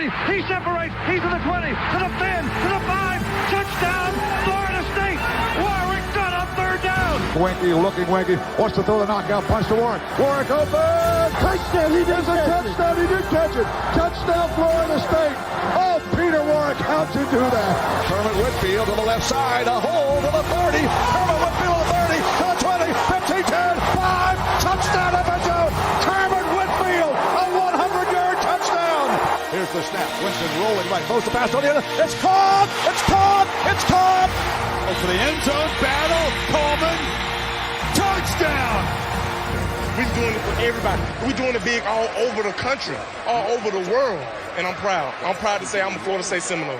He separates. He's to the 20, to the 10, to the 5. Touchdown, Florida State. Warwick got up third down. Winky, wants to throw the knockout punch to Warwick. Warwick open. Touchdown. He did a touchdown. He did catch it. Touchdown, Florida State. Oh, Peter Warwick, how'd you do that? Kermit Whitfield to the left side. A hole to the 30. Kermit Whitfield to the 30, to the 20, 15, 10, 5. Touchdown, FSU. Kermit Whitfield, a 100-yard touchdown. Here's the snap. Winston rolling right. Throws the pass on the other. It's caught. It's caught. It's caught. For the end zone battle. Coleman. Touchdown. We're doing it for everybody. We're doing it big all over the country, all over the world. And I'm proud. I'm proud to say I'm a Florida State Seminole.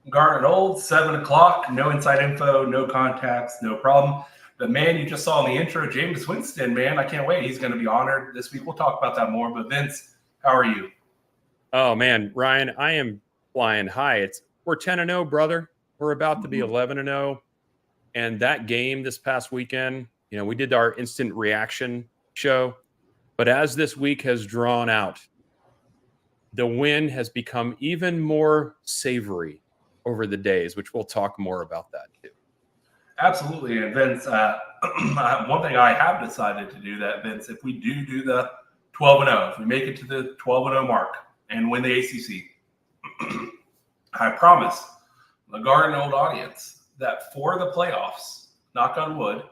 Garden Old, 7 o'clock, no inside info, no contacts, no problem. The man you just saw in the intro, James Winston, man, I can't wait. He's going to be honored this week. We'll talk about that more. But Vince, how are you? Oh, man, Ryan, I am flying high. We're 10-0, brother. We're about to be 11-0. And that game this past weekend, we did our instant reaction show. But as this week has drawn out, the win has become even more savory over the days, which we'll talk more about that too. Absolutely. And Vince, one thing I have decided to do that, Vince, if we do the 12-0, if we make it to the 12-0 mark and win the ACC, I promise the Garden Old audience that for the playoffs, knock on wood,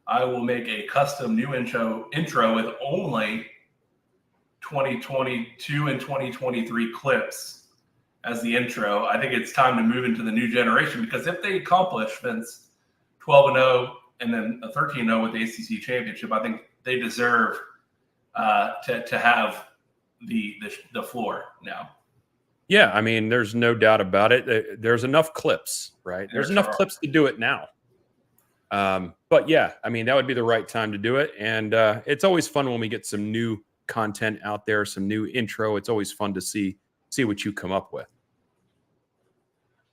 I will make a custom new intro with only 2022 and 2023 clips as the intro. I think it's time to move into the new generation, because if they accomplish, Vince, 12-0 and then a 13-0 with the ACC championship, I think they deserve to have the floor now. Yeah, I mean, there's no doubt about it. There's enough clips, right? There's enough clips to do it now. But yeah, I mean, that would be the right time to do it. And it's always fun when we get some new content out there, some new intro. It's always fun to see what you come up with.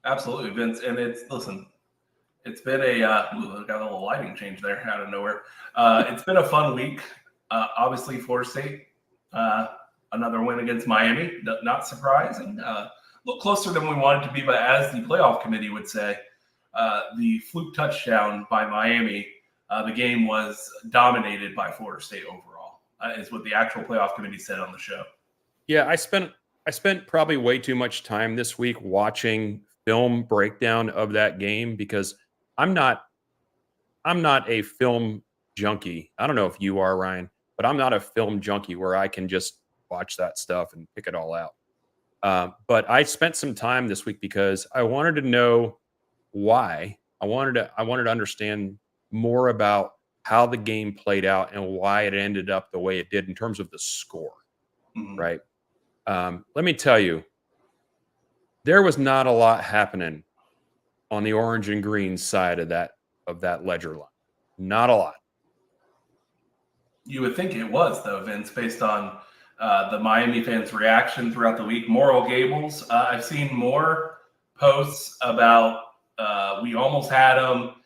Absolutely, Vince. And it's been got a little lighting change there out of nowhere. It's been a fun week. Obviously, Florida State, another win against Miami, not surprising. A little closer than we wanted to be, but as the playoff committee would say, the fluke touchdown by Miami, the game was dominated by Florida State overall, is what the actual playoff committee said on the show. Yeah, I spent probably way too much time this week watching film breakdown of that game, because I'm not a film junkie. I don't know if you are, Ryan, but I'm not a film junkie where I can just watch that stuff and pick it all out. But I spent some time this week because I wanted to know why. I wanted to understand more about how the game played out and why it ended up the way it did in terms of the score, right? Let me tell you, there was not a lot happening on the orange and green side of that ledger line. Not a lot. You would think it was, though, Vince, based on the Miami fans' reaction throughout the week. Moral Gables, I've seen more posts about we almost had them.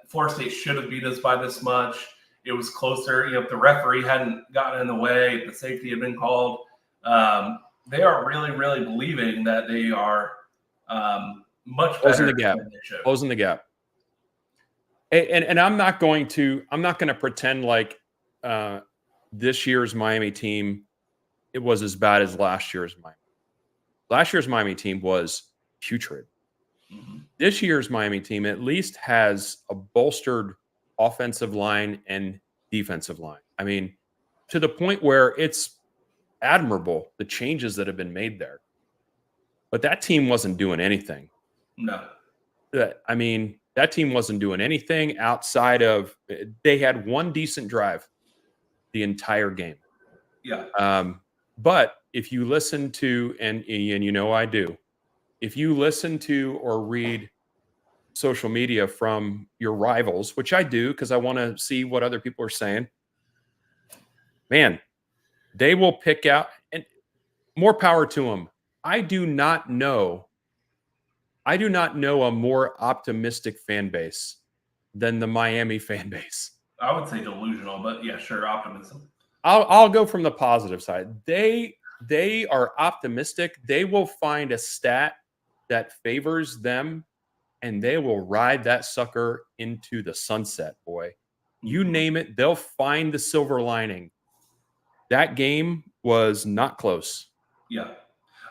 Florida State should have beat us by this much. It was closer. If the referee hadn't gotten in the way, if the safety had been called, they are really, really believing that they are much better. Closing the gap. And I'm not going to pretend like this year's Miami team, it was as bad as last year's Miami. Last year's Miami team was putrid. This year's Miami team at least has a bolstered offensive line and defensive line. I mean, to the point where it's admirable, the changes that have been made there. But that team wasn't doing anything. No. That team wasn't doing anything outside of, they had one decent drive the entire game. Yeah. But if you listen to, and I do, if you listen to or read social media from your rivals, which I do because I want to see what other people are saying, man, they will pick out, and more power to them. I do not know I do not know a more optimistic fan base than the Miami fan base. I would say delusional, but yeah, sure, optimism. I'll go from the positive side. They are optimistic. They will find a stat that favors them, and they will ride that sucker into the sunset, boy. You name it, they'll find the silver lining. That game was not close. Yeah.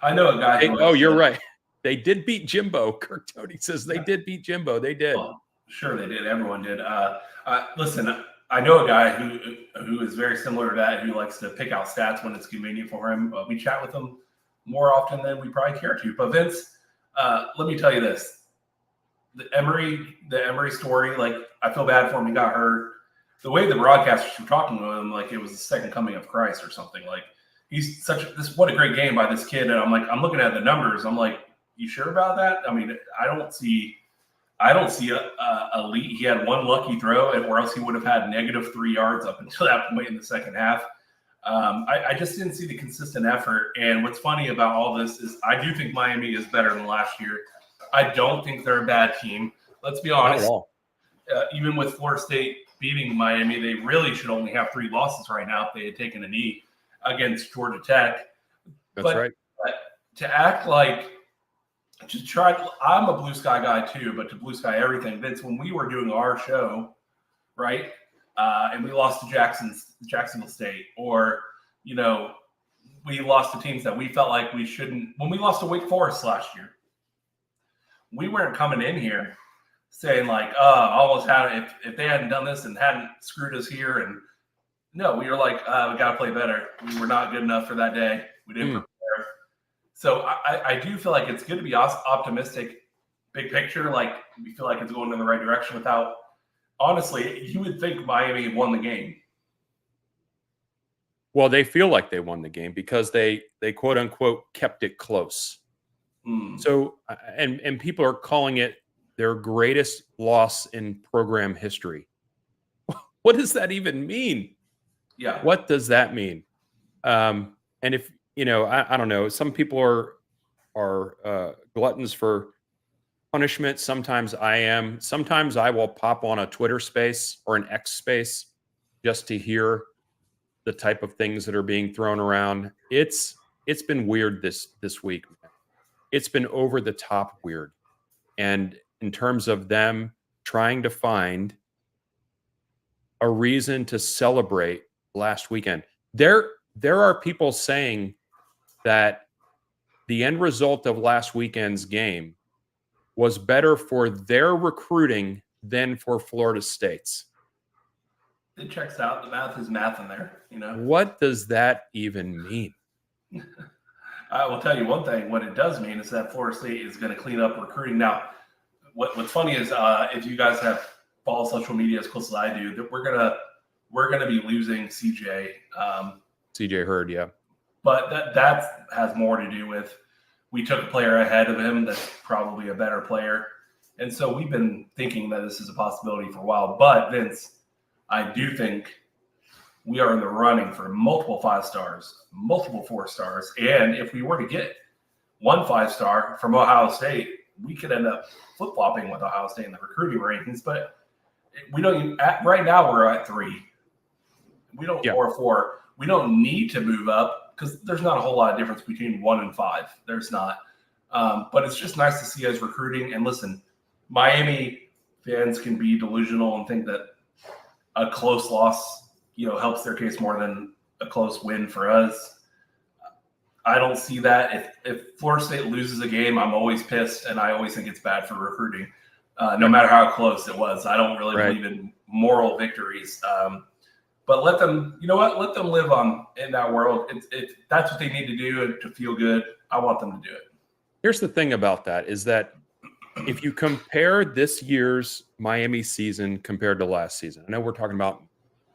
I know a guy who You're right. They did beat Jimbo. Kirk Tony says they did beat Jimbo. They did. Well, sure they did. Everyone did. Listen, I know a guy who is very similar to that, who likes to pick out stats when it's convenient for him. We chat with him more often than we probably care to. But Vince, let me tell you this: the Emery story. Like, I feel bad for him. He got hurt. The way the broadcasters were talking to him, like it was the second coming of Christ or something. Like, he's what a great game by this kid. And I'm looking at the numbers. I'm like, you sure about that? I mean, I don't see a lead. He had one lucky throw, or else he would have had -3 yards up until that point in the second half. I just didn't see the consistent effort. And what's funny about all this is I do think Miami is better than last year. I don't think they're a bad team. Let's be honest. Even with Florida State beating Miami, they really should only have 3 losses right now if they had taken a knee against Georgia Tech. That's right. But to act like I'm a blue sky guy too, but to blue sky everything. Vince, when we were doing our show, right, and we lost to Jacksonville State, or we lost to teams that we felt like we shouldn't. When we lost to Wake Forest last year, we weren't coming in here saying like, almost had it if they hadn't done this and hadn't screwed us here. And no, we were like, we got to play better. We were not good enough for that day. We didn't prepare. So I do feel like it's good to be optimistic, big picture. Like, we feel like it's going in the right direction without, honestly, you would think Miami won the game. Well, they feel like they won the game because they quote unquote kept it close. So, and people are calling it their greatest loss in program history. What does that even mean? Yeah. What does that mean? And if, I don't know, some people are gluttons for punishment. Sometimes I am. Sometimes I will pop on a Twitter space or an X space just to hear the type of things that are being thrown around. It's been weird this week. It's been over the top weird. And in terms of them trying to find a reason to celebrate last weekend, there are people saying that the end result of last weekend's game was better for their recruiting than for Florida State's. It checks out. The math is math in there, What does that even mean? I will tell you one thing. What it does mean is that Florida State is going to clean up recruiting. Now, what's funny is if you guys have followed social media as close as I do, that we're gonna be losing CJ. CJ Hurd, yeah. But that has more to do with we took a player ahead of him that's probably a better player. And so we've been thinking that this is a possibility for a while. But Vince, I do think we are in the running for multiple 5 stars, multiple 4 stars. And if we were to get 1 5-star from Ohio State, we could end up flip-flopping with Ohio State in the recruiting rankings. But we don't even, right now we're at 3. We don't, or 4. We don't need to move up because there's not a whole lot of difference between 1 and 5. There's not. But it's just nice to see us recruiting. And listen, Miami fans can be delusional and think that a close loss, helps their case more than a close win for us. I don't see that. If Florida State loses a game, I'm always pissed, and I always think it's bad for recruiting, no matter how close it was. I don't really believe in moral victories. But let them, let them live in that world. That's what they need to do to feel good. I want them to do it. Here's the thing about that is that if you compare this year's Miami season compared to last season, I know we're talking about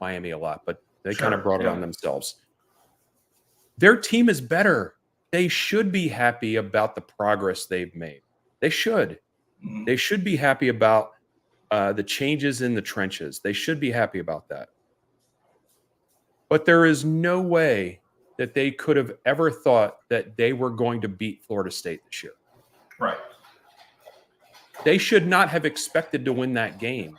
Miami a lot, but they kind of brought it on themselves. Their team is better. They should be happy about the progress they've made. They should. Mm-hmm. They should be happy about the changes in the trenches. They should be happy about that. But there is no way that they could have ever thought that they were going to beat Florida State this year. Right. they should not have expected to win that game.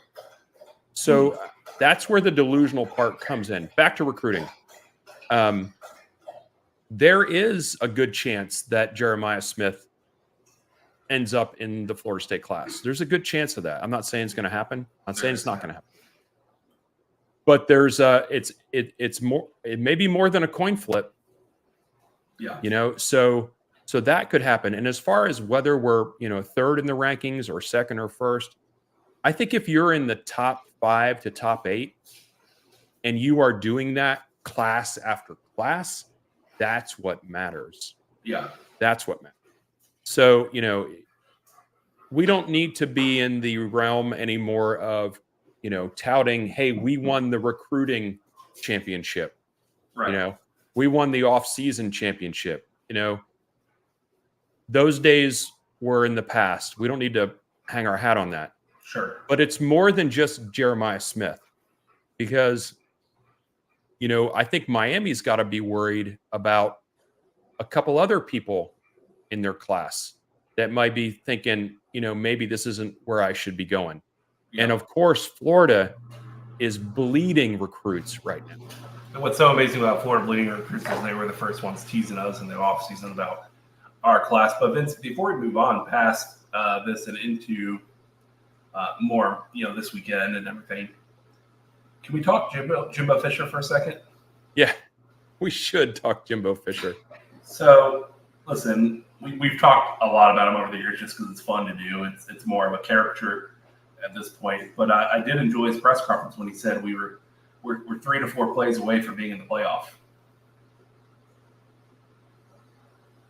So that's where the delusional part comes in. Back to recruiting. There is a good chance that Jeremiah Smith ends up in the Florida State class. There's a good chance of that. I'm not saying it's going to happen. I'm saying it's not going to happen. But there's it's more, it may be more than a coin flip. Yeah. So that could happen. And as far as whether we're, third in the rankings or second or first, I think if you're in the top 5 to top 8 and you are doing that class after class, that's what matters. Yeah. That's what matters. So, we don't need to be in the realm anymore of, touting, hey, we won the recruiting championship. Right. We won the off-season championship. Those days were in the past. We don't need to hang our hat on that. Sure. But it's more than just Jeremiah Smith, because, I think Miami's got to be worried about a couple other people in their class that might be thinking, maybe this isn't where I should be going. Yeah. And of course, Florida is bleeding recruits right now. And what's so amazing about Florida bleeding recruits is they were the first ones teasing us in the offseason about our class. But Vince, before we move on past this and into more, this weekend and everything, can we talk Jimbo Fisher for a second? Yeah, we should talk Jimbo Fisher. So, listen, we've talked a lot about him over the years just because it's fun to do. It's more of a caricature at this point. But I did enjoy his press conference when he said we're 3 to 4 plays away from being in the playoff.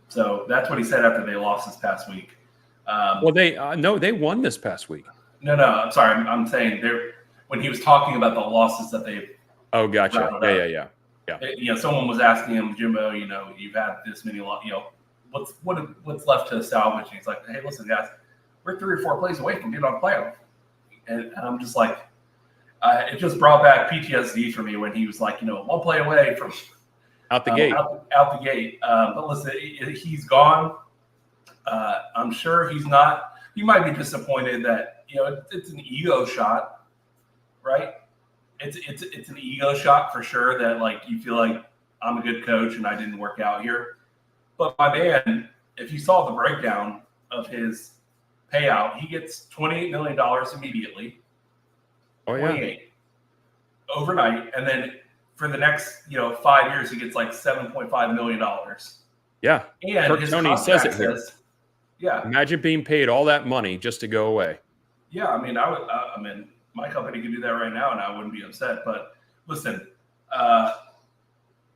So that's what he said after they lost this past week. They won this past week. No, I'm sorry. I'm saying when he was talking about the losses that they've. Oh, gotcha. Yeah. Someone was asking him, Jimbo, you've had this many, what's left to salvage? And he's like, hey, listen, guys, we're 3 or 4 plays away from being on playoff. And I'm just like, it just brought back PTSD for me when he was like, 1 play away from out the gate. Out the gate. But listen, he's gone. I'm sure he's not. He might be disappointed that it's an ego shot, right? It's an ego shot for sure that you feel like I'm a good coach and I didn't work out here. But my man, if you saw the breakdown of his payout, he gets $28 million immediately. Oh, yeah. 28 overnight, and then for the next 5 years he gets $7.5 million. Yeah, and Kirk his Tony says it here. Yeah, imagine being paid all that money just to go away. Yeah, I mean, I would. My company could do that right now, and I wouldn't be upset. But listen,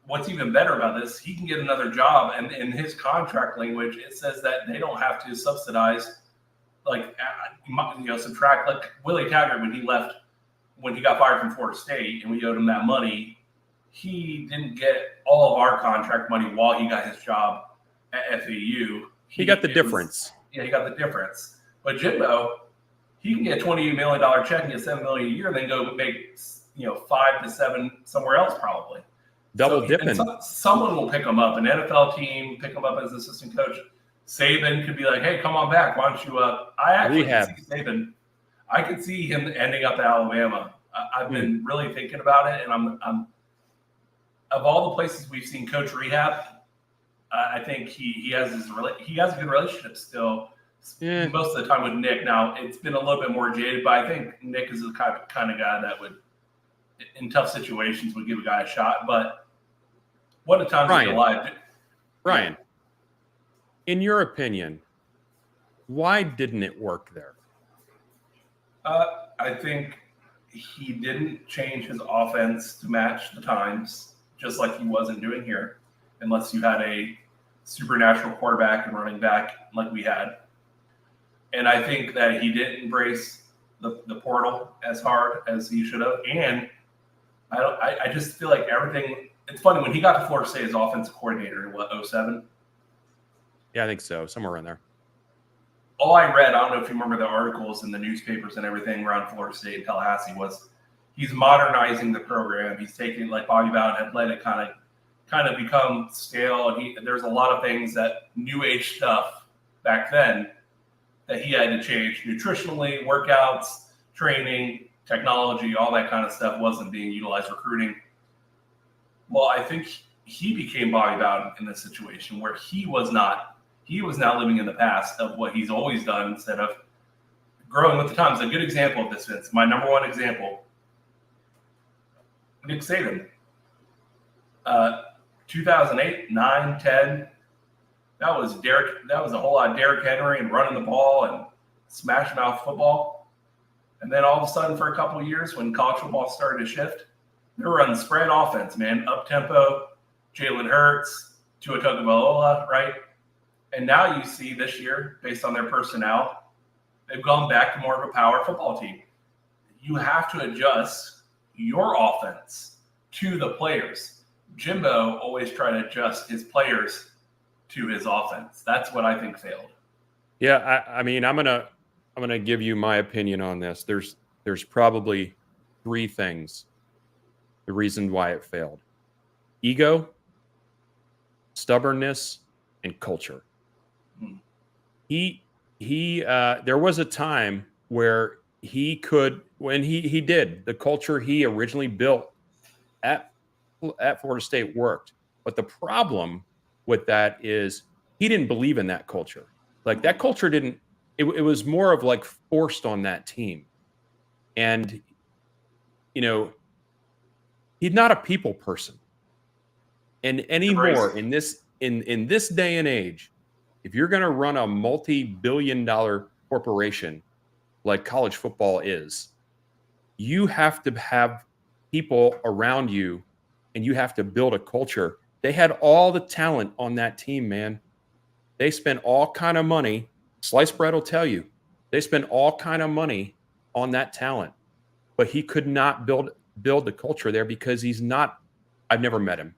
what's even better about this? He can get another job, and in his contract language, it says that they don't have to subsidize, subtract. Like Willie Taggart when he got fired from Florida State, and we owed him that money. He didn't get all of our contract money while he got his job at FAU. He got the difference. He got the difference. But Jimbo, he can get a $28 million check and get $7 million a year, and then go make 5 to 7 somewhere else probably. Double dipping. Someone will pick him up. An NFL team pick him up as assistant coach. Saban could be like, "Hey, come on back. Why don't you?" I actually can see Saban. I could see him ending up at Alabama. I've been really thinking about it, and I'm of all the places we've seen Coach rehab, I think he has a good relationship still. Yeah. Most of the time with Nick. Now it's been a little bit more jaded, but I think Nick is the kind of guy that would, in tough situations, would give a guy a shot. But what a time to be alive. Ryan, in your opinion, why didn't it work there? I think he didn't change his offense to match the times, just like he wasn't doing here, unless you had a supernatural quarterback and running back like we had. And I think that he didn't embrace the portal as hard as he should have. And I just feel like everything. It's funny when he got to Florida State as offensive coordinator in 2007. Yeah, I think so, somewhere in there. All I read, I don't know if you remember the articles in the newspapers and everything around Florida State and Tallahassee, was he's modernizing the program. He's taking, like Bobby Bowden had let it kind of become stale. And there's a lot of things that new age stuff back then that he had to change nutritionally, workouts, training, technology, all that kind of stuff wasn't being utilized, recruiting. Well, I think he became Bobby Bowden in this situation where he was now living in the past of what he's always done instead of growing with the times. A good example of this, Vince, my number one example, Nick Saban. 2008, 9, 10, that was a whole lot of Derrick Henry and running the ball and smash mouth football. And then all of a sudden for a couple of years when college football started to shift, they were running spread offense, man, up tempo, Jalen Hurts, Tua Tagovailoa, right? And now you see this year, based on their personnel, they've gone back to more of a power football team. You have to adjust your offense to the players. Jimbo always tried to adjust his players to his offense. That's what I think failed. Yeah, I mean, I'm gonna give you my opinion on this. There's probably 3 things. The reason why it failed: ego, stubbornness, and culture. There was a time where he could, when he did the culture he originally built at Florida State worked. But the problem with that is he didn't believe in that culture. Like that culture didn't, it was more of like forced on that team. And, you know, he's not a people person. And anymore in this day and age, if you're going to run a multi-billion-dollar corporation like college football is, you have to have people around you and you have to build a culture. They had all the talent on that team, man. They spent all kind of money. Sliced Bread will tell you. They spent all kind of money on that talent. But he could not build the culture there because he's not, I've never met him.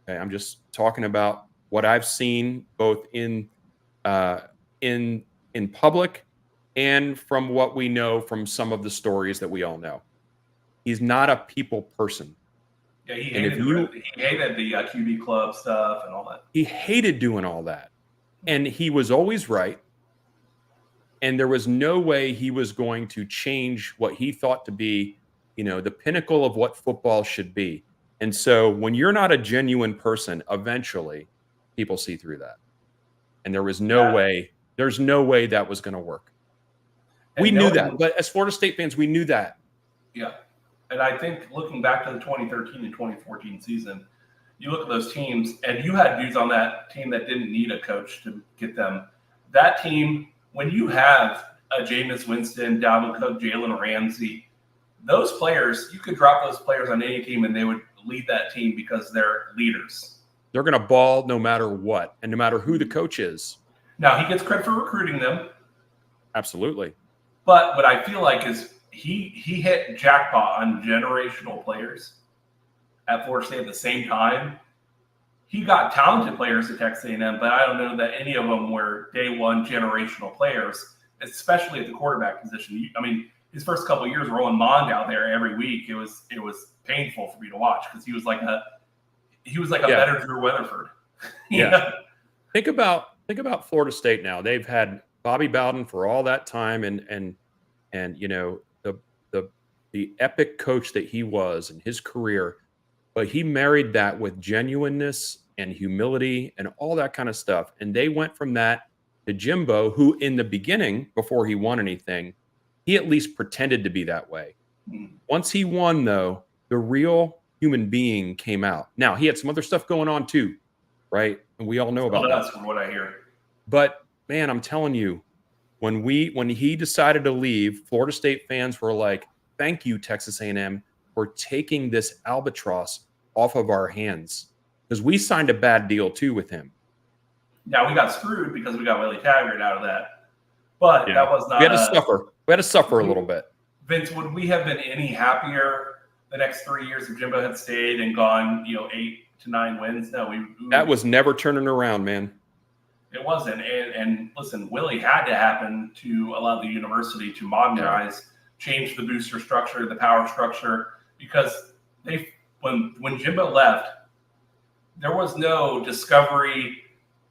Okay, I'm just talking about what I've seen both in public and from what we know from some of the stories that we all know. He's not a people person. Yeah, he hated the QB club stuff and all that. He hated doing all that. And he was always right. And there was no way he was going to change what he thought to be, you know, the pinnacle of what football should be. And so when you're not a genuine person, eventually people see through that. And there was no way, there's no way that was going to work. And we knew that. But as Florida State fans, we knew that. Yeah. And I think looking back to the 2013 and 2014 season, you look at those teams, and you had dudes on that team that didn't need a coach to get them. That team, when you have a Jameis Winston, Dalvin Cook, Jalen Ramsey, those players, you could drop those players on any team, and they would lead that team because they're leaders. They're going to ball no matter what, and no matter who the coach is. Now, he gets credit for recruiting them. Absolutely. But what I feel like is he hit jackpot on generational players at Florida State at the same time. He got talented players at Texas A&M, but I don't know that any of them were day one generational players, especially at the quarterback position. I mean, his first couple of years rolling Mond out there every week, it was painful for me to watch because he was like a better Drew Weatherford. Yeah. Think about Florida State now. They've had Bobby Bowden for all that time and you know the epic coach that he was in his career, but he married that with genuineness and humility and all that kind of stuff. And they went from that to Jimbo, who in the beginning, before he won anything, he at least pretended to be that way. Once he won, though, the real human being came out. Now, he had some other stuff going on too, right? And we all know about that. That's from what I hear. But man, I'm telling you, when he decided to leave, Florida State fans were like, "Thank you, Texas A&M, for taking this albatross off of our hands," because we signed a bad deal too with him. Now we got screwed because we got Willie Taggart out of that, but that was not. We had to suffer. We had to suffer a little bit. Vince, would we have been any happier the next 3 years if Jimbo had stayed and gone, 8 to 9 wins? No, that was never turning around, man. It wasn't. And listen, Willie had to happen to allow the university to modernize, change the booster structure, the power structure, because when Jimbo left, there was no discovery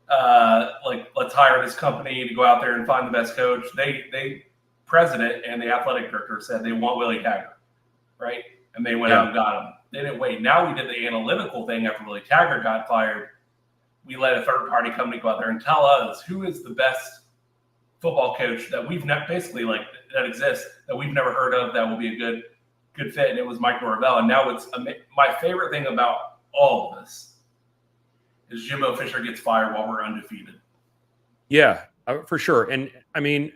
like, let's hire this company to go out there and find the best coach. They president and the athletic director said they want Willie Taggart, right? And they went out and got him. They didn't wait. Now we did the analytical thing after Willie Taggart got fired. We let a third-party company go out there and tell us who is the best football coach that we've never, basically, like, that exists, that we've never heard of, that will be a good fit, and it was Mike Norvell. And now it's my favorite thing about all of this is Jimbo Fisher gets fired while we're undefeated. Yeah, for sure. And I mean,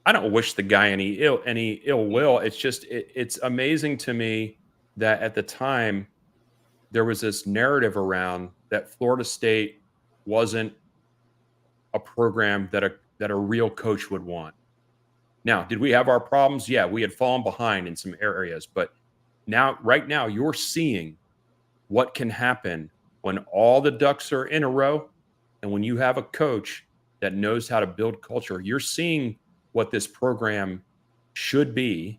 I don't wish the guy any ill will. It's just it's amazing to me that at the time there was this narrative around that Florida State wasn't a program that a real coach would want. Now, did we have our problems? Yeah, we had fallen behind in some areas, but right now you're seeing what can happen when all the ducks are in a row and when you have a coach that knows how to build culture. You're seeing what this program should be.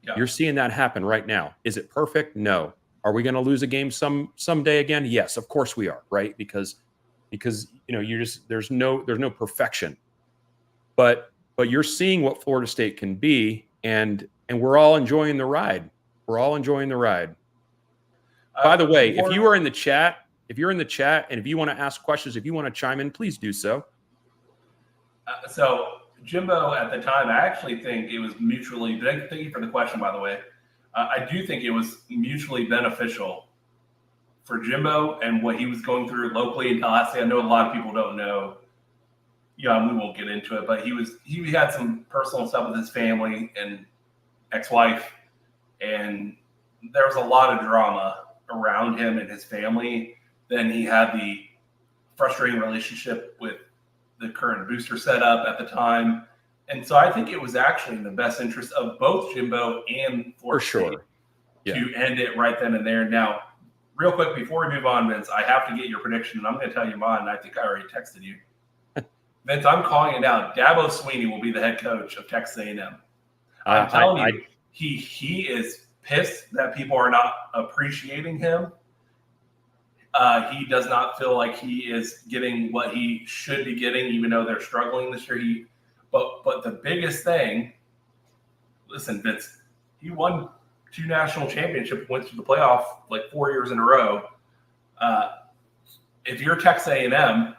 Yeah. You're seeing that happen right now. Is it perfect? No. Are we going to lose a game someday again? Yes, of course we are, right? Because there's no perfection. But you're seeing what Florida State can be, and we're all enjoying the ride. We're all enjoying the ride. By the way, if you're in the chat, and if you want to ask questions, if you want to chime in, please do so. So Jimbo, at the time, I actually think it was mutually. Thank you for the question, by the way. I do think it was mutually beneficial for Jimbo and what he was going through locally in Tallahassee. I know a lot of people don't know. Yeah, we won't get into it, but he had some personal stuff with his family and ex-wife, and there was a lot of drama around him and his family. Then he had the frustrating relationship with the current booster setup at the time. And so I think it was actually in the best interest of both Jimbo and Florida State to end it right then and there. Now, real quick, before we move on, Vince, I have to get your prediction, and I'm going to tell you mine. I think I already texted you. Vince, I'm calling it out. Dabo Swinney will be the head coach of Texas A&M. I'm telling you, he is pissed that people are not appreciating him. He does not feel like he is getting what he should be getting, even though they're struggling this year. But the biggest thing, listen, Vince, he won 2 national championships, went to the playoff like 4 years in a row. If you're Texas A&M,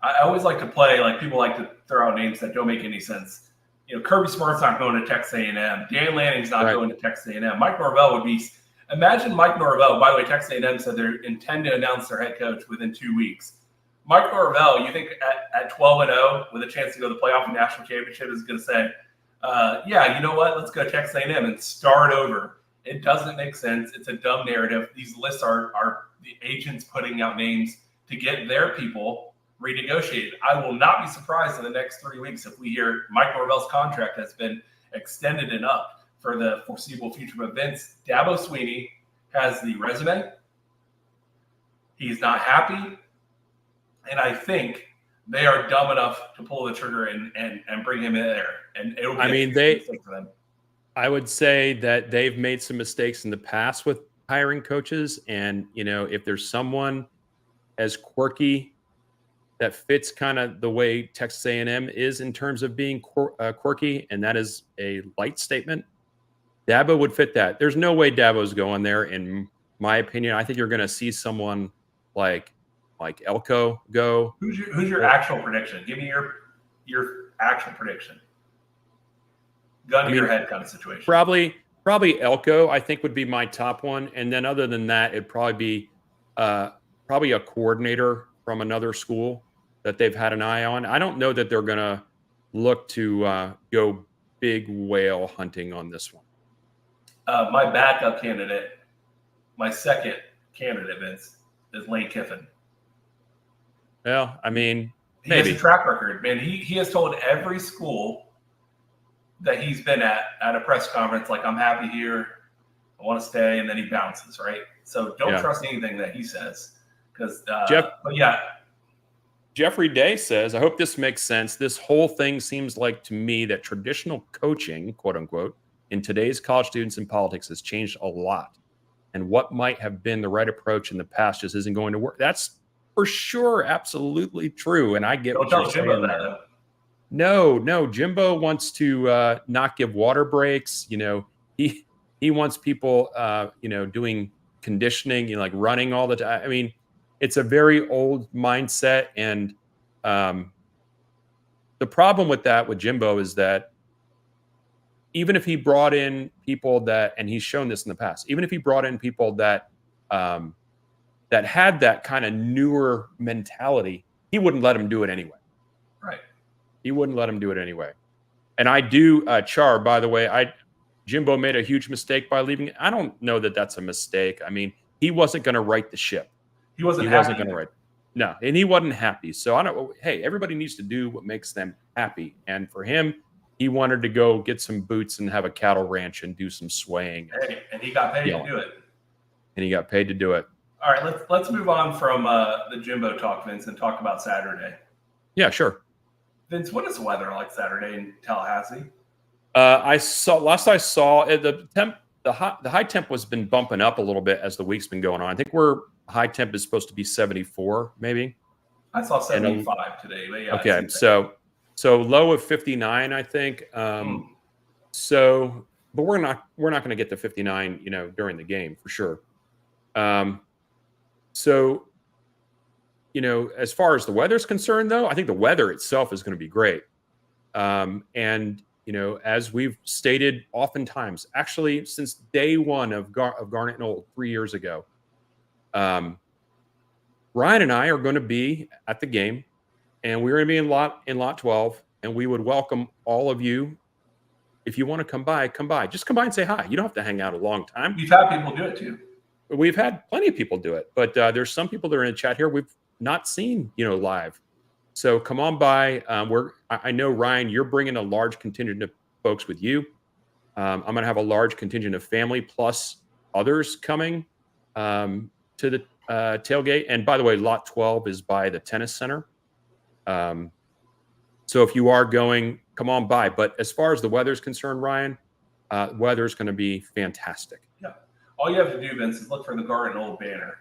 I always like to play, like, people like to throw out names that don't make any sense. You know, Kirby Smart's not going to Texas A&M. Dan Lanning's not going to Texas A&M. Mike Norvell would be. Imagine Mike Norvell. By the way, Texas A&M said they intend to announce their head coach within 2 weeks. Mike Norvell, you think at 12-0 with a chance to go to the playoff and national championship is going to say, yeah, you know what? Let's go to Texas A&M and start over. It doesn't make sense. It's a dumb narrative. These lists are the agents putting out names to get their people renegotiated. I will not be surprised in the next 3 weeks if we hear Mike Norvell's contract has been extended and up for the foreseeable future. But Vince, Dabo Swinney has the resume. He's not happy. And I think they are dumb enough to pull the trigger and bring him in there. And it'll be mistake for them. I would say that they've made some mistakes in the past with hiring coaches. And, if there's someone as quirky that fits kind of the way Texas A&M is in terms of being quirky, and that is a light statement, Dabo would fit that. There's no way Dabo's going there, in my opinion. I think you're going to see someone like Elko go. Who's your actual prediction? Give me your actual prediction. Gun to your head kind of situation. Probably Elko, I think, would be my top one. And then other than that, it'd probably be probably a coordinator from another school that they've had an eye on. I don't know that they're going to look to go big whale hunting on this one. My backup candidate, my second candidate, Vince, is Lane Kiffin. Well, I mean, he has a track record, man. He has told every school that he's been at a press conference, like, I'm happy here, I want to stay, and then he bounces, right? So don't trust anything that he says. Because, Jeffrey Day says, I hope this makes sense. This whole thing seems like to me that traditional coaching, quote unquote, in today's college students and politics has changed a lot. And what might have been the right approach in the past just isn't going to work. That's for sure, absolutely true. And I get Don't what tell you're Jimbo saying that. there. No, Jimbo wants to not give water breaks. He wants people, doing conditioning, like running all the time. I mean, it's a very old mindset, and the problem with that with Jimbo is that even if he brought in people that, and he's shown this in the past, even if he brought in people that that had that kind of newer mentality, he wouldn't let him do it anyway. Right. He wouldn't let him do it anyway. And I do, Char, by the way, Jimbo made a huge mistake by leaving. I don't know that that's a mistake. I mean, he wasn't going to right the ship. He wasn't going happy. to right. No, and he wasn't happy. So I don't. Hey, everybody needs to do what makes them happy. And for him, he wanted to go get some boots and have a cattle ranch and do some swaying. Hey, and he got paid to do it. And he got paid to do it. All right, let's move on from the Jimbo talk, Vince, and talk about Saturday. Yeah, sure. Vince, what is the weather like Saturday in Tallahassee? I saw the high temp has been bumping up a little bit as the week's been going on. I think high temp is supposed to be 74, maybe. I saw 75 today. But yeah, okay, so low of 59, I think. So, but we're not going to get to 59, during the game for sure. So, as far as the weather's concerned, though, I think the weather itself is going to be great. And as we've stated oftentimes, actually since day one of Garnet and Old 3 years ago, Ryan and I are going to be at the game, and we're going to be in lot 12, and we would welcome all of you. If you want to come by, come by. Just come by and say hi. You don't have to hang out a long time. We've had people do it too. We've had plenty of people do it, but there's some people that are in the chat here we've not seen, live. So come on by. I know, Ryan, you're bringing a large contingent of folks with you. I'm going to have a large contingent of family plus others coming to the tailgate. And by the way, lot 12 is by the tennis center. So if you are going, come on by. But as far as the weather is concerned, Ryan, weather is going to be fantastic. Yeah. All you have to do, Vince, is look for the Garnet Old banner.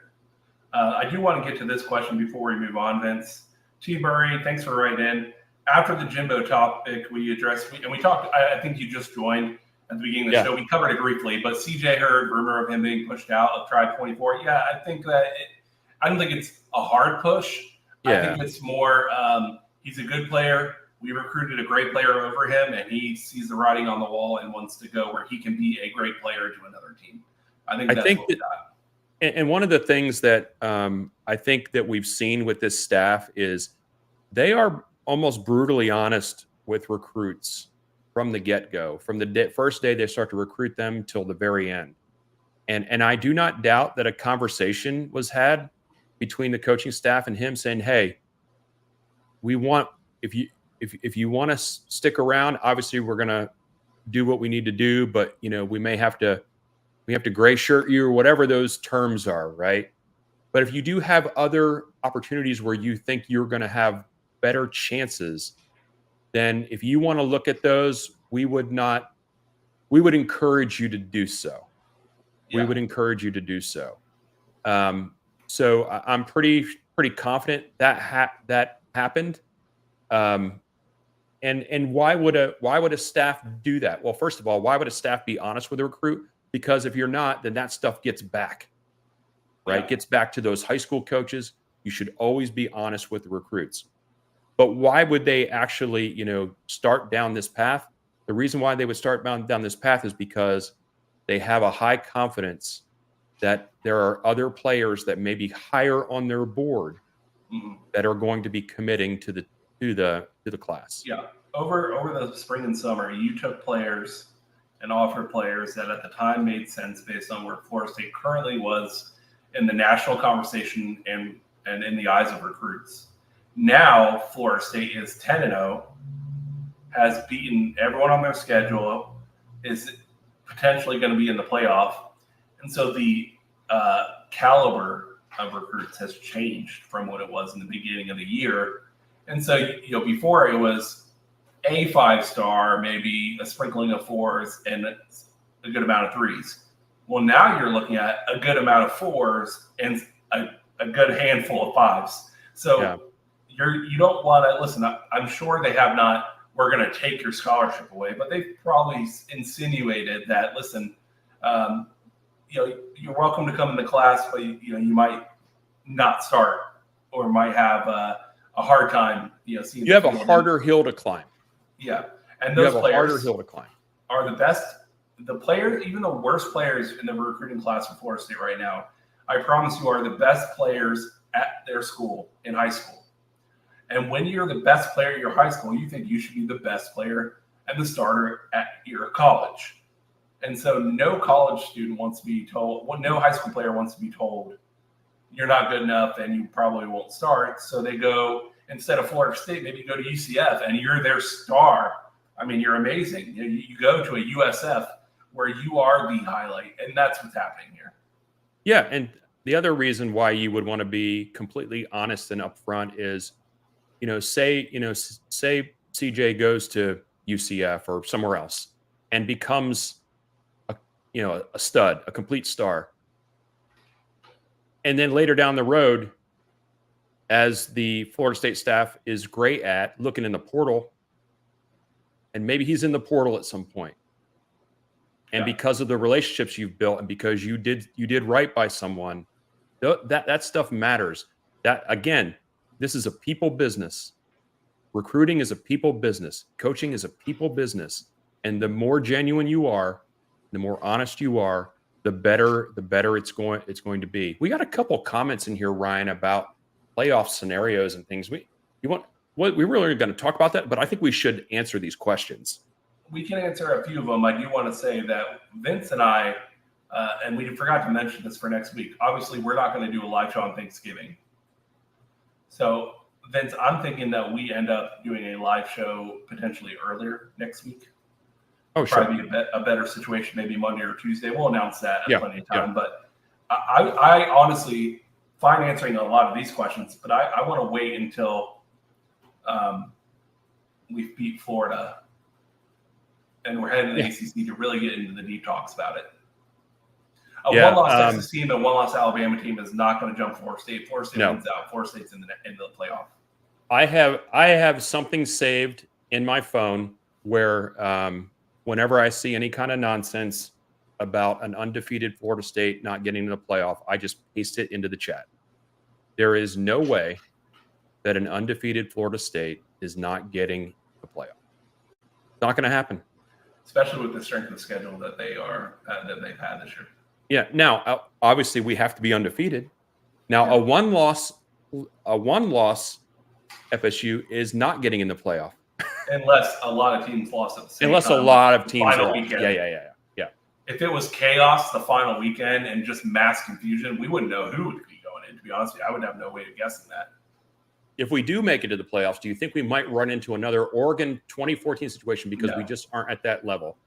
I do want to get to this question before we move on, Vince. T. Murray, thanks for writing in. After the Jimbo topic, we addressed, and we talked, I think you just joined at the beginning of the show. We covered it briefly, but CJ Hurd, rumor of him being pushed out of Tribe 24. Yeah, I think that I don't think it's a hard push. I think it's more, he's a good player. We recruited a great player over him, and he sees the writing on the wall and wants to go where he can be a great player to another team. I think that's what we got. And one of the things that I think that we've seen with this staff is they are almost brutally honest with recruits from the get-go, from the first day they start to recruit them till the very end. And I do not doubt that a conversation was had between the coaching staff and him saying, hey, we want, if you want to stick around, obviously we're going to do what we need to do, but we have to gray shirt you or whatever those terms are, right? But if you do have other opportunities where you think you're going to have better chances, then if you want to look at those, we would encourage you to do so. Yeah. We would encourage you to do so. So I'm pretty confident that that happened. And why would a staff do that? Well, first of all, why would a staff be honest with a recruit? Because if you're not, then that stuff gets back, right? Yeah. Gets back to those high school coaches. You should always be honest with the recruits. But why would they actually, start down this path? The reason why they would start down this path is because they have a high confidence that there are other players that may be higher on their board that are going to be committing to the class. Yeah. Over the spring and summer, you took players and offered players that at the time made sense based on where Florida State currently was in the national conversation and in the eyes of recruits. Now Florida State is 10-0, has beaten everyone on their schedule, is potentially going to be in the playoff. And so the caliber of recruits has changed from what it was in the beginning of the year. And so, before it was a 5-star, maybe a sprinkling of 4s and a good amount of 3s. Well, now you're looking at a good amount of 4s and a a good handful of 5s. So you don't want to listen. I'm sure they have not. We're going to take your scholarship away, but they've probably insinuated that. Listen, you're welcome to come into class, but you might not start or might have a hard time. Seeing you have a harder hill to climb. Yeah, and those players harder hill to climb. Are the best. The players, even the worst players in the recruiting class for Florida State right now, I promise you, are the best players at their school in high school. And when you're the best player at your high school, you think you should be the best player and the starter at your college. And so no college student wants to be told, no high school player wants to be told, you're not good enough and you probably won't start. So they go, instead of Florida State, maybe you go to UCF and you're their star. I mean, you're amazing. You go to a USF where you are the highlight, and that's what's happening here. Yeah, and the other reason why you would want to be completely honest and upfront is, say CJ goes to UCF or somewhere else and becomes a stud, a complete star. And then later down the road, as the Florida State staff is great at looking in the portal, and maybe he's in the portal at some point. And because of the relationships you've built and because you did right by someone, that stuff matters. That, again, this is a people business. Recruiting is a people business. Coaching is a people business. And the more genuine you are, the more honest you are, the better it's going to be. We got a couple comments in here, Ryan, about playoff scenarios and things. We really are going to talk about that, but I think we should answer these questions. We can answer a few of them. I do want to say that Vince and I, and we forgot to mention this for next week. Obviously, we're not going to do a live show on Thanksgiving. So, Vince, I'm thinking that we end up doing a live show potentially earlier next week. Oh, sure. Probably a better situation, maybe Monday or Tuesday. We'll announce that at plenty of time. Yeah. But I honestly find answering a lot of these questions, but I want to wait until we beat Florida and we're heading to the ACC to really get into the deep talks about it. One-loss Texas team and one-loss Alabama team is not going to jump Florida State. Florida State wins out. Florida State's in the playoff. I have something saved in my phone where whenever I see any kind of nonsense about an undefeated Florida State not getting to the playoff, I just paste it into the chat. There is no way that an undefeated Florida State is not getting the playoff. It's not going to happen. Especially with the strength of schedule that they've had this year. Yeah. Now, obviously, we have to be undefeated. Now, a one-loss FSU is not getting in the playoff. Unless a lot of teams lost at the same time. Unless a lot of teams final lost. Weekend. Yeah. If it was chaos the final weekend and just mass confusion, we wouldn't know who would be going in. To be honest with you, I would have no way of guessing that. If we do make it to the playoffs, do you think we might run into another Oregon 2014 situation because we just aren't at that level?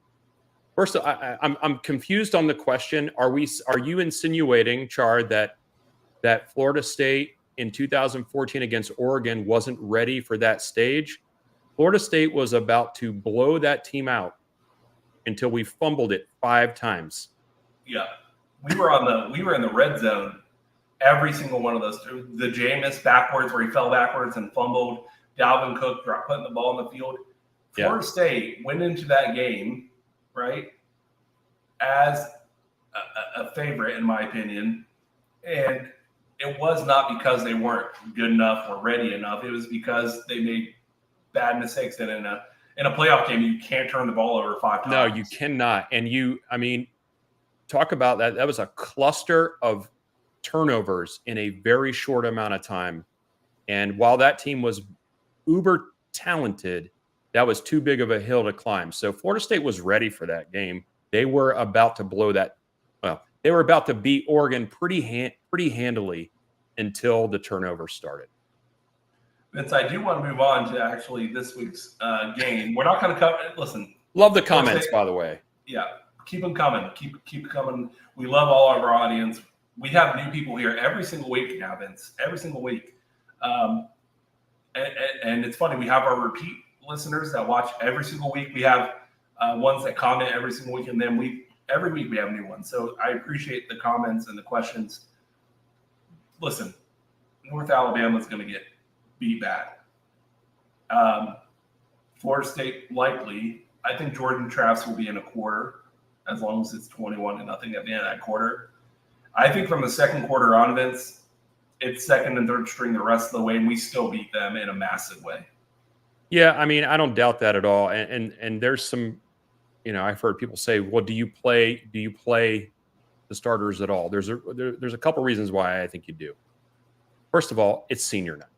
First, I'm confused on the question. Are you insinuating, Char, that Florida State in 2014 against Oregon wasn't ready for that stage? Florida State was about to blow that team out until we fumbled it 5 times. Yeah, we were in the red zone. Every single one of those. The Jameis backwards where he fell backwards and fumbled. Dalvin Cook putting the ball in the field. Florida State went into that game, right, as a favorite, in my opinion. And it was not because they weren't good enough or ready enough. It was because they made bad mistakes. And in a playoff game, you can't turn the ball over 5 times. No, you cannot. And talk about that. That was a cluster of turnovers in a very short amount of time. And while that team was uber talented, that was too big of a hill to climb. So Florida State was ready for that game. They were about to blow that. Well, they were about to beat Oregon pretty handily until the turnover started. Vince, I do want to move on to actually this week's game. We're not going to cover. Listen, love the comments, by the way. Yeah, keep them coming. Keep coming. We love all of our audience. We have new people here every single week now, Vince. Every single week, and it's funny. We have our repeat listeners that watch every single week. We have ones that comment every single week, and then every week we have new ones. So I appreciate the comments and the questions. Listen, North Alabama's going to get beat bad. Florida State likely. I think Jordan Travis will be in a quarter as long as it's 21-0 at the end of that quarter. I think from the second quarter on, Vince, it's second and third string the rest of the way, and we still beat them in a massive way. Yeah, I mean, I don't doubt that at all. And there's some, I've heard people say, well, do you play the starters at all? There's a couple reasons why I think you do. First of all, it's senior night,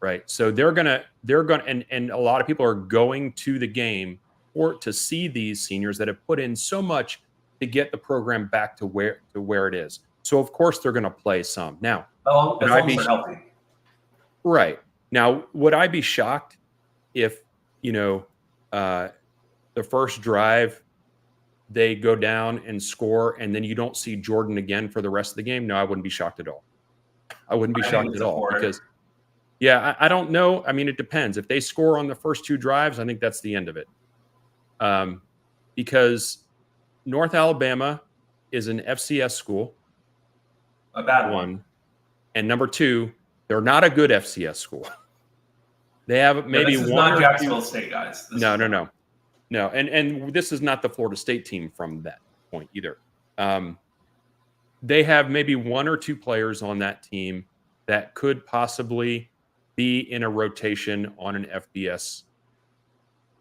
right? So they're gonna, and a lot of people are going to the game or to see these seniors that have put in so much to get the program back to where it is. So of course they're going to play some. Now, as long as they're healthy. Right. Now, would I be shocked if, the first drive they go down and score and then you don't see Jordan again for the rest of the game? No, I wouldn't be shocked at all. I wouldn't be shocked at all because, I don't know. I mean, it depends. If they score on the first two drives, I think that's the end of it. Because North Alabama is an FCS school. A bad one. And number two, they're not a good FCS school. They have maybe this is one not or Jacksonville two. State, guys. No. And this is not the Florida State team from that point either. They have maybe one or two players on that team that could possibly be in a rotation on an FBS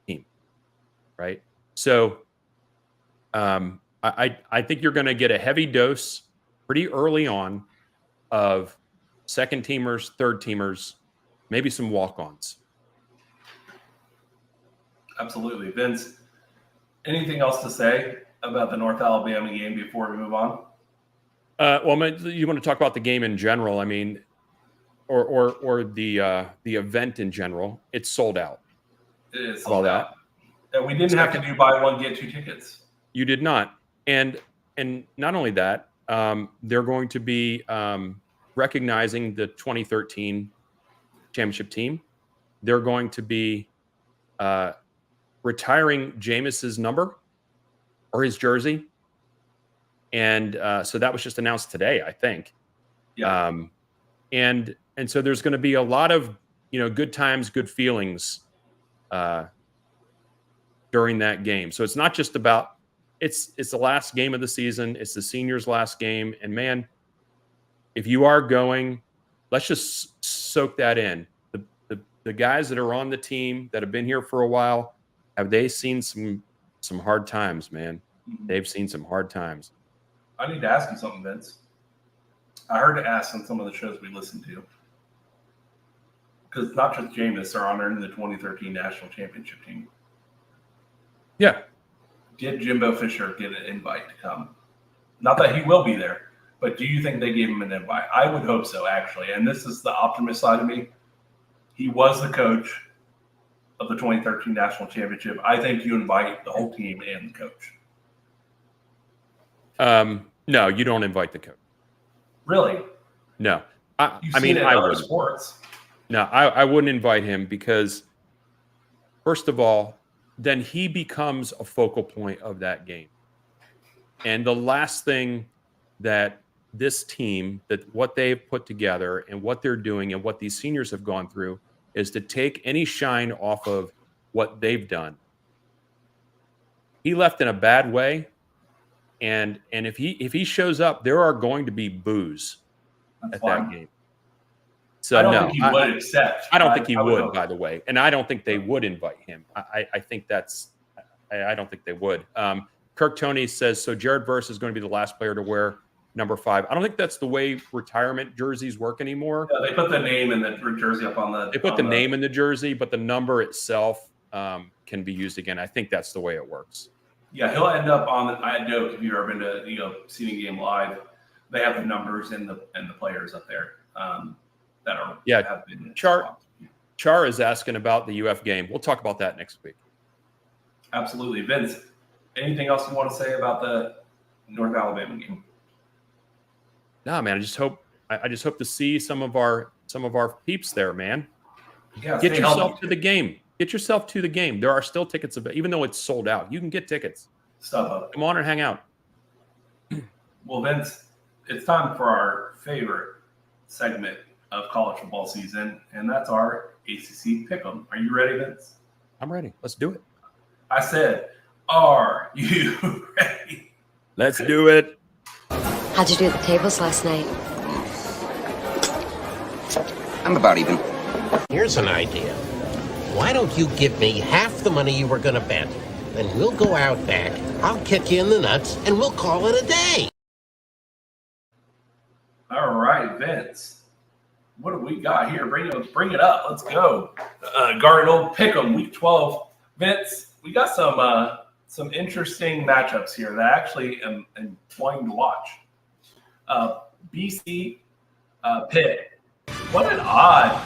team, right? So I think you're going to get a heavy dose pretty early on of second teamers, third teamers, maybe some walk-ons. Absolutely. Vince, anything else to say about the North Alabama game before we move on? You want to talk about the game in general? I mean, or the event in general. It's sold out. It is sold out. And we didn't have to do buy one, get two tickets. You did not. And not only that, they're going to be recognizing the 2013 championship team. They're going to be retiring Jameis's number or his jersey. And so that was just announced today, I think. Yeah. And so there's going to be a lot of, good times, good feelings during that game. So it's not just about, it's the last game of the season. It's the seniors' last game. And man, if you are going, let's just soak that in. The guys that are on the team that have been here for a while, have they seen some hard times, man? They've seen some hard times. I need to ask you something, Vince. I heard it asked on some of the shows we listened to. Because not just Jameis are honoring the 2013 national championship team. Yeah. Did Jimbo Fisher get an invite to come? Not that he will be there, but do you think they gave him an invite? I would hope so, actually. And this is the optimist side of me. He was the coach of the 2013 national championship. I think you invite the whole team and the coach. No, you don't invite the coach. Really? No. I would. Sports. No, I wouldn't invite him because, first of all, then he becomes a focal point of that game. And the last thing that this team, that what they've put together and what they're doing and what these seniors have gone through is to take any shine off of what they've done. He left in a bad way. And if he shows up, there are going to be boos at that game. So I don't think he would accept. I don't think he would, by the way, and I don't think they would invite him. I think I don't think they would. Kirk Toney says so. Jared Verse is going to be the last player to wear number 5. I don't think that's the way retirement jerseys work anymore. Yeah, they put the name in the jersey up on the. They put the name in the jersey, but the number itself can be used again. I think that's the way it works. Yeah, he'll end up on the. I know if you've ever been to seeing a game live, they have the numbers and the players up there that are have been. Char is asking about the UF game. We'll talk about that next week. Absolutely, Vince. Anything else you want to say about the North Alabama game? No, man. I just hope to see some of our peeps there, man. Yeah, get yourself to the game. Get yourself to the game. There are still tickets available, even though it's sold out. You can get tickets. Stuff up. Come on and hang out. Well, Vince, it's time for our favorite segment of college football season, and that's our ACC Pick'em. Are you ready, Vince? I'm ready. Let's do it. I said, are you ready? Let's do it. How'd you do at the tables last night? I'm about even. Here's an idea. Why don't you give me half the money you were going to bet? Then we'll go out back, I'll kick you in the nuts, and we'll call it a day. All right, Vince. What do we got here? Bring it up. Let's go. Garden Old Pick'em, Week 12. Vince, we got some interesting matchups here that I actually am wanting to watch. BC, Pitt. What an odd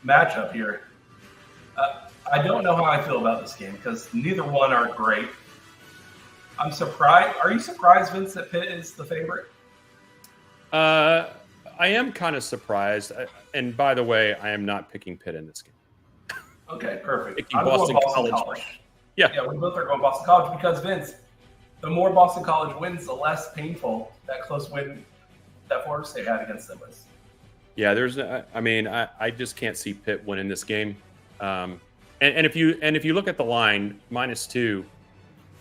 matchup here. I don't know how I feel about this game because neither one are great. I'm surprised. Are you surprised, Vince, that Pitt is the favorite? I am kind of surprised. And by the way, I am not picking Pitt in this game. Okay, perfect. Picking I'm going Boston College. Yeah, we both are going Boston College because, Vince, the more Boston College wins, the less painful that close win that Florida State had against them was. Yeah, I just can't see Pitt winning this game. And if you look at the line, -2,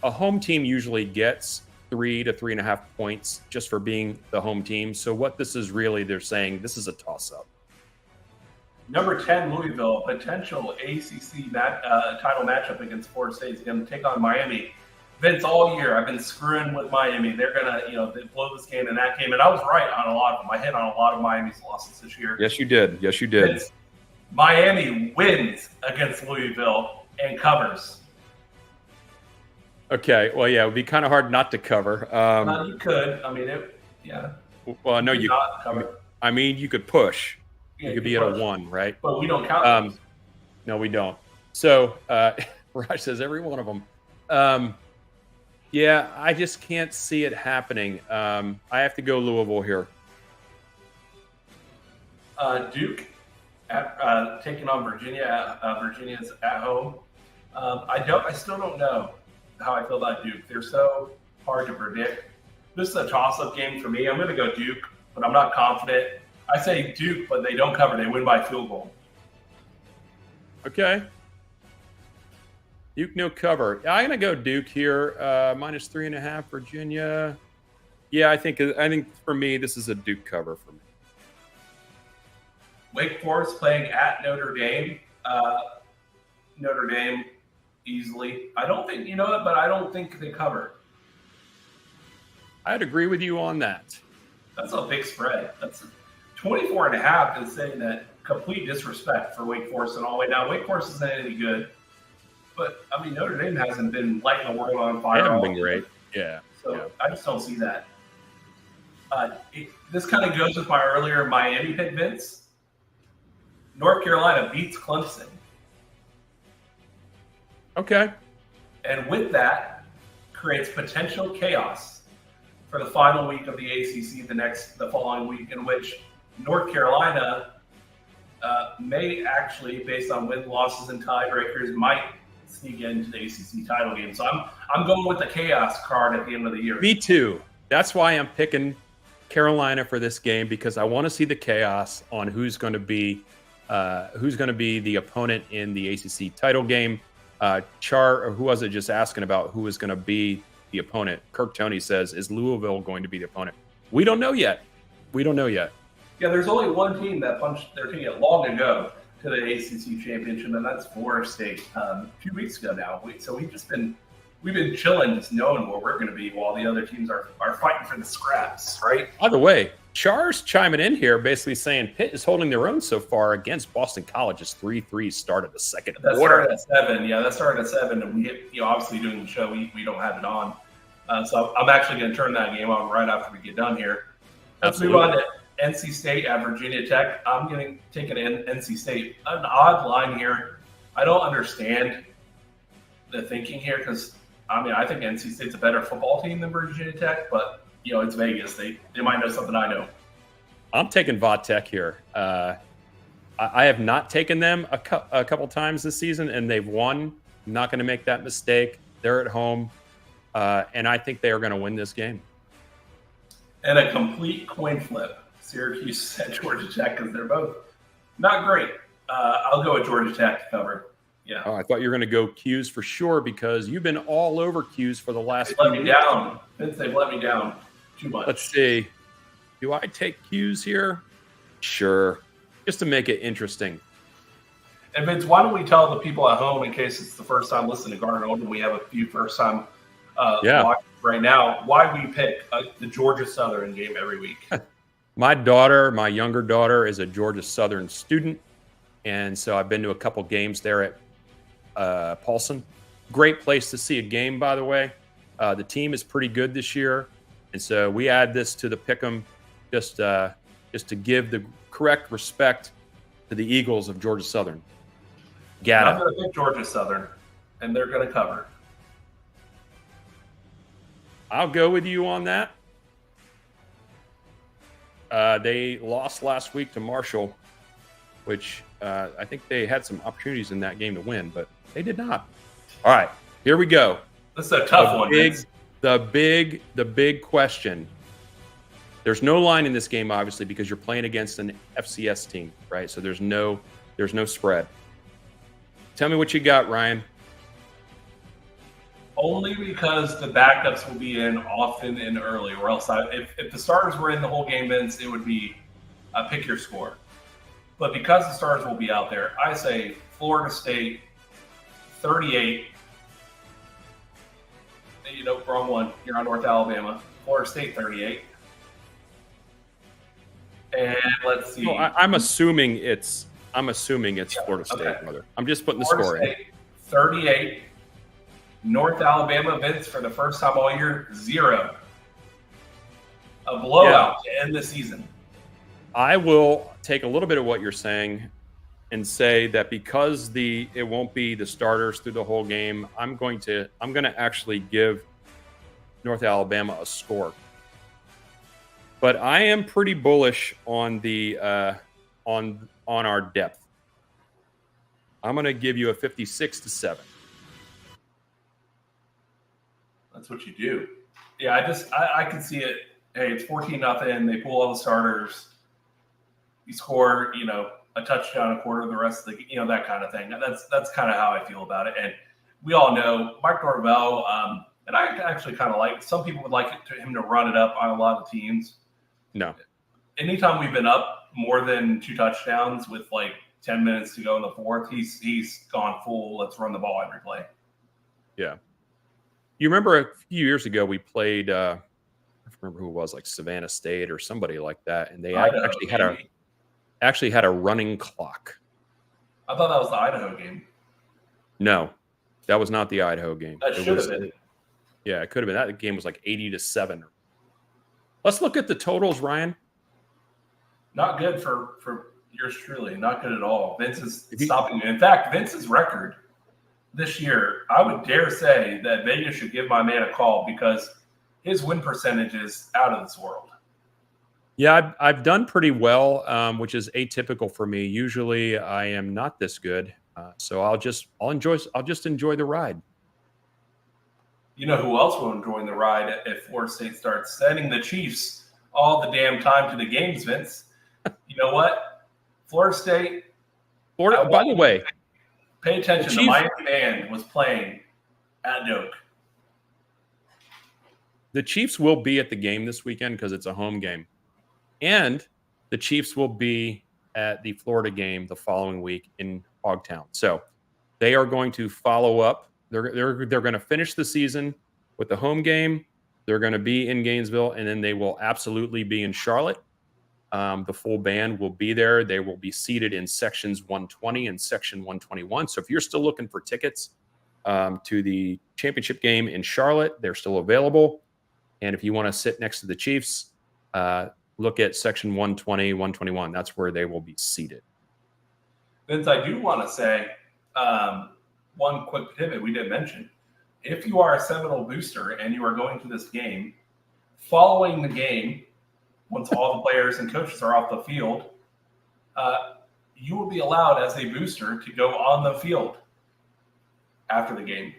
a home team usually gets 3 to 3.5 points just for being the home team. So what this is really, they're saying this is a toss-up. Number 10, Louisville, potential ACC title matchup against Florida State is going to take on Miami. Vince, all year I've been screwing with Miami. They're going to, they blow this game and that game. And I was right on a lot of them. I hit on a lot of Miami's losses this year. Yes, you did. Vince, Miami wins against Louisville and covers. Okay. Well, yeah, it would be kind of hard not to cover. You could. I mean, yeah. Well, no, you not cover. I mean, you could push. Yeah, you could be push. at a 1, right? But we don't count those. No, we don't. So Raj says every one of them. Yeah, I just can't see it happening. I have to go Louisville here. Duke taking on Virginia. Virginia's at home. I still don't know how I feel about Duke. They're so hard to predict. This is a toss-up game for me. I'm going to go Duke, but I'm not confident. I say Duke, but they don't cover. They win by field goal. Okay. Duke no cover. I'm going to go Duke here. -3.5 Virginia. Yeah, I think for me this is a Duke cover for me. Wake Forest playing at Notre Dame. Notre Dame easily. I don't think but I don't think they cover. I'd agree with you on that. That's a big spread. That's 24.5 is saying that complete disrespect for Wake Forest and all the way down. Wake Forest isn't any good. But, I mean, Notre Dame hasn't been lighting the world on fire. They haven't been great. Yeah. So yeah. I just don't see that. This kind of goes with my earlier Miami pick, Vince. North Carolina beats Clemson. Okay. And with that, creates potential chaos for the final week of the ACC, the following week, in which North Carolina may actually, based on win losses and tiebreakers, might sneak into the ACC title game. So I'm going with the chaos card at the end of the year. Me too. That's why I'm picking Carolina for this game, because I want to see the chaos on who's going to be the opponent in the ACC title game. Who was it just asking about who is going to be the opponent? Kirk Toney says, is Louisville going to be the opponent? We don't know yet. Yeah, there's only one team that punched their ticket long ago to the ACC championship, and that's Florida State. A few weeks ago now. We've been chilling, just knowing where we're going to be while the other teams are fighting for the scraps, right? By the way, Char's chiming in here, basically saying Pitt is holding their own so far against Boston College's 3-3 start of the second quarter. That started at 7. Yeah, that started at 7, and we hit, obviously doing the show, we don't have it on. So I'm actually going to turn that game on right after we get done here. Let's move on to NC State at Virginia Tech. I'm taking NC State. An odd line here. I don't understand the thinking here because, I think NC State's a better football team than Virginia Tech, but, it's Vegas. They might know something I know. I'm taking Va Tech here. I have not taken them a couple times this season, and they've won. I'm not going to make that mistake. They're at home, and I think they are going to win this game. And a complete coin flip. Syracuse at Georgia Tech because they're both not great. I'll go with Georgia Tech to cover. Yeah. Oh, I thought you were going to go Q's for sure because you've been all over Q's for the last They few let me weeks. down. Vince, they've let me down too much. Let's see. Do I take Q's here? Sure. Just to make it interesting. And Vince, why don't we tell the people at home, in case it's the first time listening to Garden Open, we have a few first time watchers right now, why we pick the Georgia Southern game every week. My younger daughter, is a Georgia Southern student. And so I've been to a couple games there at Paulson. Great place to see a game, by the way. The team is pretty good this year. And so we add this to the pick'em just to give the correct respect to the Eagles of Georgia Southern. I'm going to pick Georgia Southern, and they're going to cover. I'll go with you on that. They lost last week to Marshall, which I think they had some opportunities in that game to win, but they did not. All right, here we go. This is a tough one. The big question. There's no line in this game, obviously, because you're playing against an FCS team, right? So there's no spread. Tell me what you got, Ryan. Only because the backups will be in often and early, or else if the starters were in the whole game, Vince, it would be pick your score. But because the starters will be out there, I say Florida State 38. Wrong one. You're on North Alabama. Florida State 38. And let's see. No, I'm assuming it's Florida State, okay. brother. I'm just putting the Florida score State, 38. North Alabama, Vince, for the first time all year, 0. A blowout to end the season. I will take a little bit of what you're saying and say that because it won't be the starters through the whole game, I'm going to actually give North Alabama a score. But I am pretty bullish on the on our depth. I'm going to give you a 56-7. That's what you do. Yeah, I can see it. Hey, it's 14-0. They pull all the starters. You score, a touchdown, a quarter of the rest of the, that kind of thing. That's kind of how I feel about it. And we all know Mike Norvell, and I actually kind of like. Some people would like him to run it up on a lot of teams. No. Anytime we've been up more than 2 touchdowns with 10 minutes to go in the fourth, he's gone full. Let's run the ball every play. Yeah. You remember a few years ago we played, I don't remember who it was, like Savannah State or somebody like that, and they actually had a running clock. I thought that was the Idaho game. No, that was not the Idaho game. That should have been. Yeah, it could have been. That game was like 80-7. Let's look at the totals, Ryan. Not good for yours truly. Not good at all. Vince is stopping me. In fact, Vince's record this year, I would dare say that Vegas should give my man a call because his win percentage is out of this world. Yeah, I've done pretty well, which is atypical for me. Usually, I am not this good, so I'll just enjoy the ride. You know who else will enjoy the ride if Florida State starts sending the Chiefs all the damn time to the games, Vince? You know what? Florida State. By the way, pay attention. The Miami band was playing at Doak. The Chiefs will be at the game this weekend because it's a home game. And the Chiefs will be at the Florida game the following week in Hogtown. So they are going to follow up. They're going to finish the season with the home game. They're going to be in Gainesville, and then they will absolutely be in Charlotte. The full band will be there. They will be seated in sections 120 and section 121. So if you're still looking for tickets to the championship game in Charlotte, they're still available. And if you want to sit next to the Chiefs, look at section 120, 121. That's where they will be seated. Vince, I do want to say one quick pivot we didn't mention. If you are a Seminole booster and you are going to this game, following the game, once all the players and coaches are off the field, you will be allowed as a booster to go on the field after the game.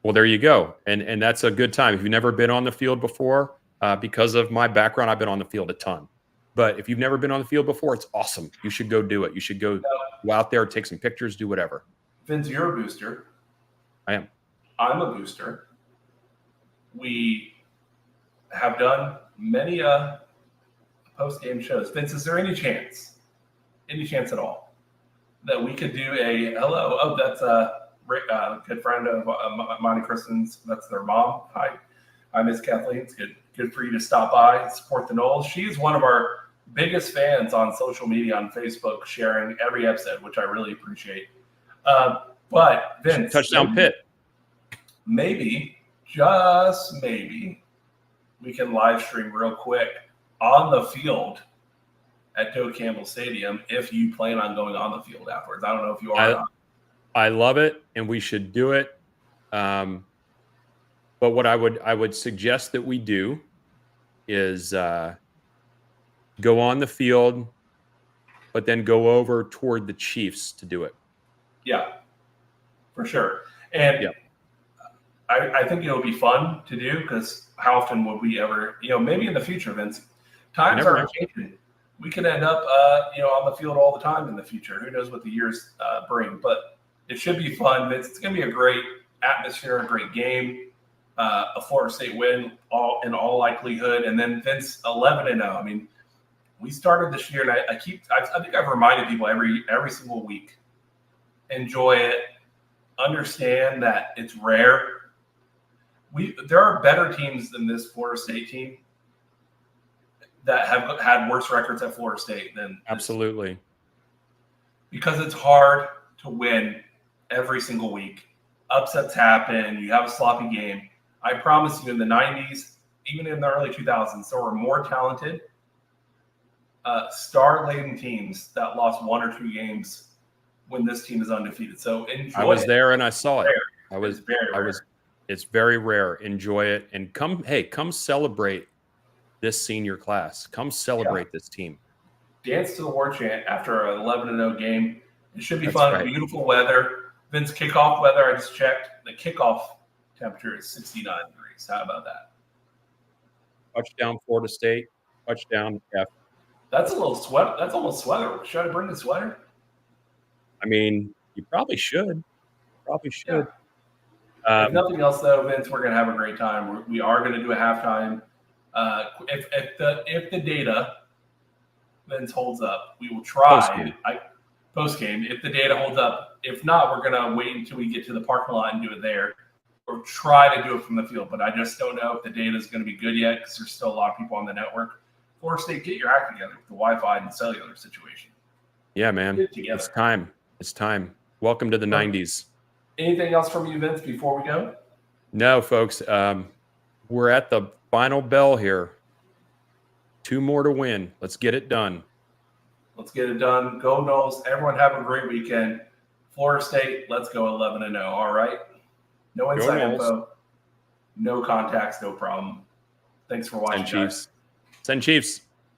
Well, there you go. And that's a good time. If you've never been on the field before, because of my background. I've been on the field a ton. But if you've never been on the field before, it's awesome. You should go do it. You should go out there, take some pictures, do whatever. Vince, you're a booster. I am. I'm a booster. We have done many post-game shows. Vince, is there any chance at all, that we could do a hello? Oh, that's a good friend of Monty Kristen's. That's their mom. Hi, Miss Kathleen. It's good for you to stop by, support the Knowles. She's one of our biggest fans on social media, on Facebook, sharing every episode, which I really appreciate. But Vince, touchdown Pitt. Maybe, just maybe, we can live stream real quick on the field at Joe Campbell Stadium if you plan on going on the field afterwards. I don't know if you are. I love it, and we should do it. But what I would suggest that we do is go on the field, but then go over toward the Chiefs to do it. Yeah, for sure. And I think it'll be fun to do, because how often would we ever, maybe in the future, Vince, times are changing. We could end up, on the field all the time in the future. Who knows what the years bring? But it should be fun, Vince. It's going to be a great atmosphere, a great game, a Florida State win, in all likelihood. And then Vince, 11-0. I mean, we started this year, and I think I've reminded people every single week, enjoy it, understand that it's rare. There are better teams than this Florida State team that have had worse records at Florida State than absolutely, because it's hard to win every single week. Upsets happen. You have a sloppy game. I promise you, in the 90s, even in the early 2000s, there were more talented, star-laden teams that lost one or two games when this team is undefeated. So enjoy. I was there and I saw it. Rare. It's very rare. Enjoy it, and come celebrate this senior class. Come celebrate this team. Dance to the war chant after an 11-0 game. It should be fun. Right. Beautiful weather. Vince, kickoff weather, I just checked. The kickoff temperature is 69 degrees. How about that? Touchdown Florida State. Touchdown F. That's a little sweat. That's almost sweater. Should I bring the sweater? I mean, you probably should. Yeah. If nothing else, though, Vince, we're going to have a great time. We are going to do a halftime. If the data, Vince, holds up, we will try. Post game. If the data holds up. If not, we're going to wait until we get to the parking lot and do it there, or try to do it from the field. But I just don't know if the data is going to be good yet, because there's still a lot of people on the network. Florida State, get your act together with the Wi-Fi and cellular situation. Yeah, man. It's time. It's time. Welcome to the 90s. Anything else from you, Vince, before we go? No, folks. We're at the final bell here. 2 more to win. Let's get it done. Let's get it done. Go Knowles. Everyone have a great weekend. Florida State, let's go 11-0. All right? No inside info. No contacts, no problem. Thanks for watching, guys. Send Chiefs.